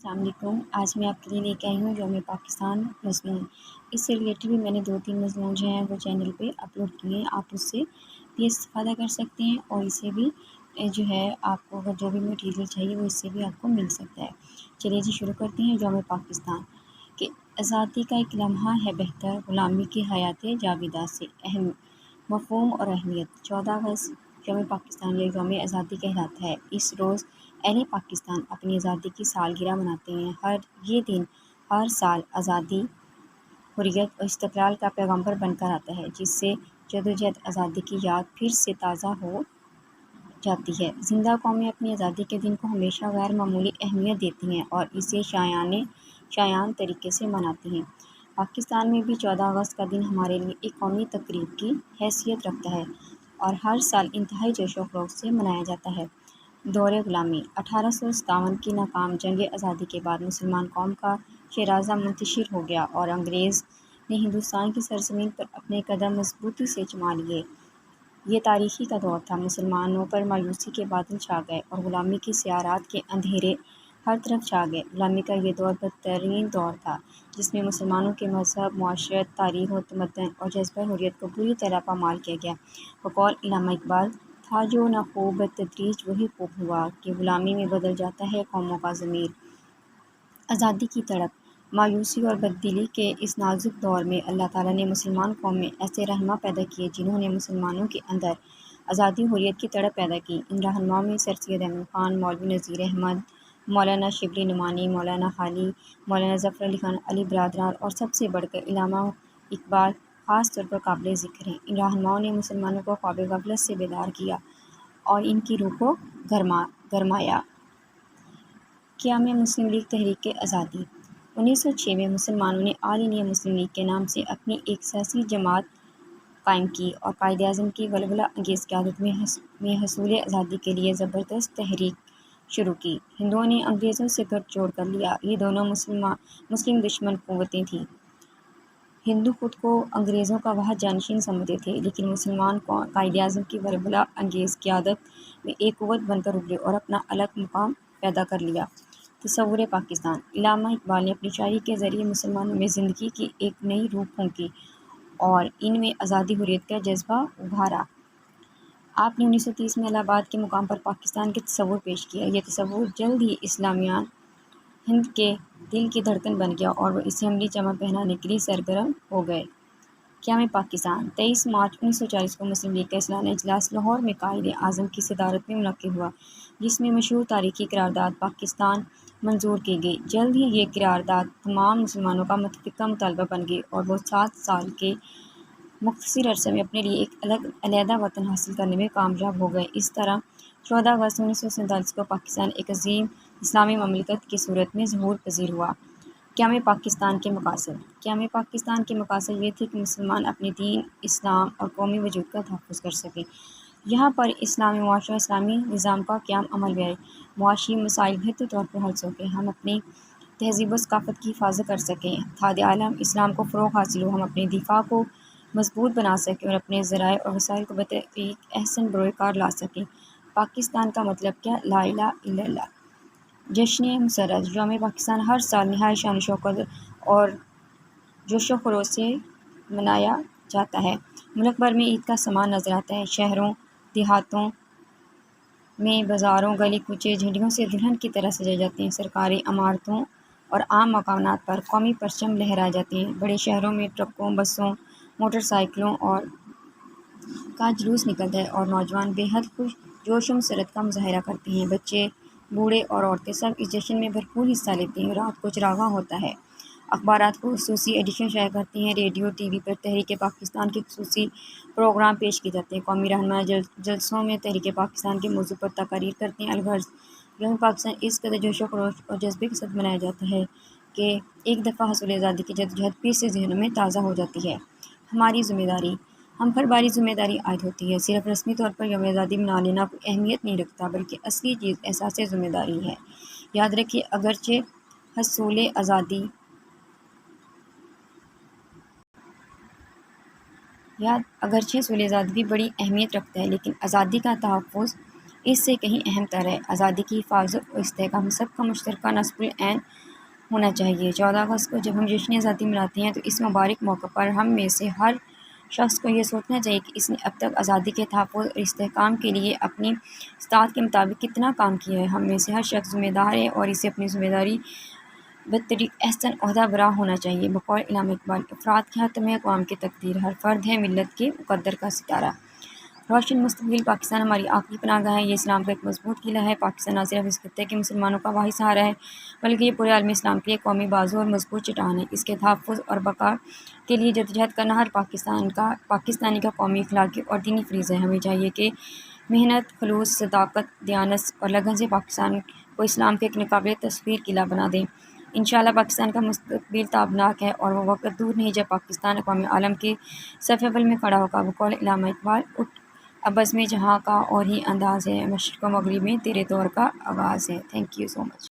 السلام علیکم۔ آج میں آپ کے لیے لے کے آئی ہوں یوم پاکستان مضمون۔ اس سے ریلیٹڈ بھی میں نے 2-3 مضمون جو ہیں وہ چینل پہ اپلوڈ کیے ہیں، آپ اس سے بھی استفادہ کر سکتے ہیں اور اسے بھی جو ہے آپ کو اگر جو بھی مٹیریل چاہیے وہ اس سے بھی آپ کو مل سکتا ہے۔ چلیے جی شروع کرتے ہیں۔ یوم پاکستان کہ آزادی کا ایک لمحہ ہے بہتر، غلامی کی حیات جاویدہ سے اہم مفہوم اور اہمیت۔ 14 اگست یوم پاکستان یا یوم آزادی کہلاتا ہے۔ اس روز اہل پاکستان اپنی آزادی کی سالگرہ مناتے ہیں۔ یہ دن ہر سال آزادی، حریت اور استقلال کا پیغمبر بن کر آتا ہے، جس سے جدوجہد آزادی کی یاد پھر سے تازہ ہو جاتی ہے۔ زندہ قومیں اپنی آزادی کے دن کو ہمیشہ غیر معمولی اہمیت دیتی ہیں اور اسے شایان طریقے سے مناتی ہیں۔ پاکستان میں بھی 14 اگست کا دن ہمارے لیے ایک قومی تقریب کی حیثیت رکھتا ہے اور ہر سال انتہائی جوش و خروش سے منایا جاتا ہے۔ دور غلامی 1857 کی ناکام جنگ آزادی کے بعد مسلمان قوم کا شیرازہ منتشر ہو گیا اور انگریز نے ہندوستان کی سرزمین پر اپنے قدم مضبوطی سے جما لیے۔ یہ تاریخی کا دور تھا۔ مسلمانوں پر مایوسی کے بادل چھا گئے اور غلامی کی سیارات کے اندھیرے ہر طرف چھا گئے۔ غلامی کا یہ دور بدترین دور تھا، جس میں مسلمانوں کے مذہب، معاشرت، تاریخ و تمدن اور جذبہ حریت کو بری طرح پامال کیا گیا۔ بقول علامہ اقبال، تھا جو نہ خوب بتدریج وہی خوب ہوا، کہ غلامی میں بدل جاتا ہے قوموں کا ضمیر۔ آزادی کی تڑپ، مایوسی اور بددلی کے اس نازک دور میں اللہ تعالیٰ نے مسلمان قوم میں ایسے رہنما پیدا کیے جنہوں نے مسلمانوں کے اندر آزادی حریت کی تڑپ پیدا کی۔ ان رہنماؤں میں سر سید احمد خان، مولوی نذیر احمد، مولانا شبلی نعمانی، مولانا حالی، مولانا ظفر علی خان، علی برادران اور سب سے بڑھ کر علامہ اقبال خاص طور پر قابل ذکر ہیں۔ ان رہنماؤں نے مسلمانوں کو خواب غفلت سے بیدار کیا اور ان کی روح کو گرمایا۔ قیام مسلم لیگ تحریک آزادی 1906 میں مسلمانوں نے آل انڈیا مسلم لیگ کے نام سے اپنی ایک سیاسی جماعت قائم کی اور قائد اعظم کی ولولہ انگیز قیادت میں حصول آزادی کے لیے زبردست تحریک شروع کی۔ ہندوؤں نے انگریزوں سے گٹھ جوڑ کر لیا۔ یہ دونوں مسلم دشمن قوتیں تھیں۔ ہندو خود کو انگریزوں کا واحد جانشین سمجھتے تھے، لیکن مسلمان قائد اعظم کی ولولہ انگیز قیادت میں ایک قوت بن کر ابھرے اور اپنا الگ مقام پیدا کر لیا۔ تصور پاکستان، علامہ اقبال نے اپنی شاعری کے ذریعے مسلمانوں میں زندگی کی ایک نئی روح پھونکی اور ان میں آزادی حریت کا جذبہ ابھارا۔ آپ نے 1930 میں الہ آباد کے مقام پر پاکستان کے تصور پیش کیا۔ یہ تصور جلد ہی اسلامیان ہند کے دل کی دھڑکن بن گیا اور وہ اسے عملی جامہ پہنانے کے لیے سرگرم ہو گئے۔ قیام پاکستان 23 مارچ 1940 کو مسلم لیگ کا سالانہ اجلاس لاہور میں قائد اعظم کی صدارت میں منعقد ہوا، جس میں مشہور تاریخی قرارداد پاکستان منظور کی گئی۔ جلد ہی یہ قرارداد تمام مسلمانوں کا متفقہ مطالبہ بن گئی اور وہ 7 سال کے مختصر عرصے میں اپنے لیے ایک علیحدہ وطن حاصل کرنے میں کامیاب ہو گئے۔ اس طرح 14 اگست 1947 کو پاکستان ایک عظیم اسلامی مملکت کی صورت میں ظہور پذیر ہوا۔ قیام پاکستان کے مقاصد، قیام پاکستان کے مقاصد یہ تھے کہ مسلمان اپنے دین، اسلام اور قومی وجود کا تحفظ کر سکیں۔ یہاں پر اسلامی معاشرہ، اسلامی نظام کا قیام عمل میں آئے، معاشی مسائل بہتر طور پر حل سکیں، ہم اپنی تہذیب و ثقافت کی حفاظت کر سکیں، اتحاد عالم اسلام کو فروغ حاصل ہو، ہم اپنے دفاع کو مضبوط بنا سکیں اور اپنے ذرائع اور وسائل کو بطریق احسن بروئے کار لا سکیں۔ پاکستان کا مطلب کیا؟ لا الہ الا اللہ۔ جشن مسرت، یوم پاکستان ہر سال نہایت شان و شوکت اور جوش و خروش سے منایا جاتا ہے۔ ملک بھر میں عید کا سامان نظر آتا ہے۔ شہروں، دیہاتوں میں بازاروں، گلی کوچے جھنڈیوں سے دلہن کی طرح سجائے جاتے ہیں۔ سرکاری عمارتوں اور عام مقامات پر قومی پرچم لہرائے جاتے ہیں۔ بڑے شہروں میں ٹرکوں، بسوں، موٹر سائیکلوں کا جلوس نکلتا ہے اور نوجوان بے حد جوش و مسرت کا مظاہرہ کرتے ہیں۔ بچے، بوڑھے اور عورتیں سب اس جشن میں بھرپور حصہ لیتے ہیں۔ رات کو چراغاں ہوتا ہے۔ اخبارات کو خصوصی ایڈیشن شائع کرتے ہیں۔ ریڈیو، ٹی وی پر تحریک پاکستان کے خصوصی پروگرام پیش کیے جاتے ہیں۔ قومی رہنما جلسوں میں تحریک پاکستان کے موضوع پر تقاریر کرتے ہیں۔ الغرض یوم پاکستان اس قدر جوش و خروش اور جذبے کے ساتھ منایا جاتا ہے کہ ایک دفعہ حصول آزادی کی جدوجہد پھر سے ذہنوں میں تازہ ہو جاتی ہے۔ ہماری ذمہ داری، ہم پر باری ذمہ داری عائد ہوتی ہے۔ صرف رسمی طور پر یوم آزادی منا لینا کوئی اہمیت نہیں رکھتا، بلکہ اصلی چیز احساس ذمہ داری ہے۔ یاد رکھیے، اگرچہ حصول آزادی بڑی اہمیت رکھتا ہے، لیکن آزادی کا تحفظ اس سے کہیں اہم تر ہے۔ آزادی کی حفاظت اور استحکام سب کا مشترکہ نصب العین ہونا چاہیے۔ 14 اگست کو جب ہم جشن آزادی مناتے ہیں تو اس مبارک موقع پر ہم میں سے ہر شخص کو یہ سوچنا چاہیے کہ اس نے اب تک آزادی کے تحفظ اور استحکام کے لیے اپنی استطاعت کے مطابق کتنا کام کیا ہے۔ ہم میں سے ہر شخص ذمہ دار ہے اور اسے اپنی ذمہ داری بطریق احسن عہدہ برا ہونا چاہیے۔ بقول علامہ اقبال، افراد کے حتم ہے اقوام کی تقدیر، ہر فرد ہے ملت کے مقدر کا ستارہ۔ روشن مستقبل پاکستان ہماری آخری پناہ گاہ ہے، یہ اسلام کا ایک مضبوط قلعہ ہے۔ پاکستان نہ صرف اس خطے کے مسلمانوں کا واحد سہارا ہے بلکہ یہ پورے عالم اسلام کے لیے قومی بازو اور مضبوط چٹان ہے۔ اس کے تحفظ اور بقا کے لیے جدوجہد کرنا ہر پاکستانی کا قومی، اخلاقی اور دینی فریضہ ہے۔ ہمیں چاہیے کہ محنت، خلوص، صداقت، دیانت اور لگن سے پاکستان کو اسلام کا ایک ناقابل تصویر قلعہ بنا دیں۔ انشاءاللہ پاکستان کا مستقبل تابناک ہے اور وہ وقت دور نہیں جب پاکستان اقوام عالم کے صف اول میں کھڑا ہوگا۔ بقول علامہ اقبال، اٹھ اب بزم جہاں کا اور ہی انداز ہے، مشرق و مغرب میں تیرے دور کا آغاز ہے۔ Thank you so much.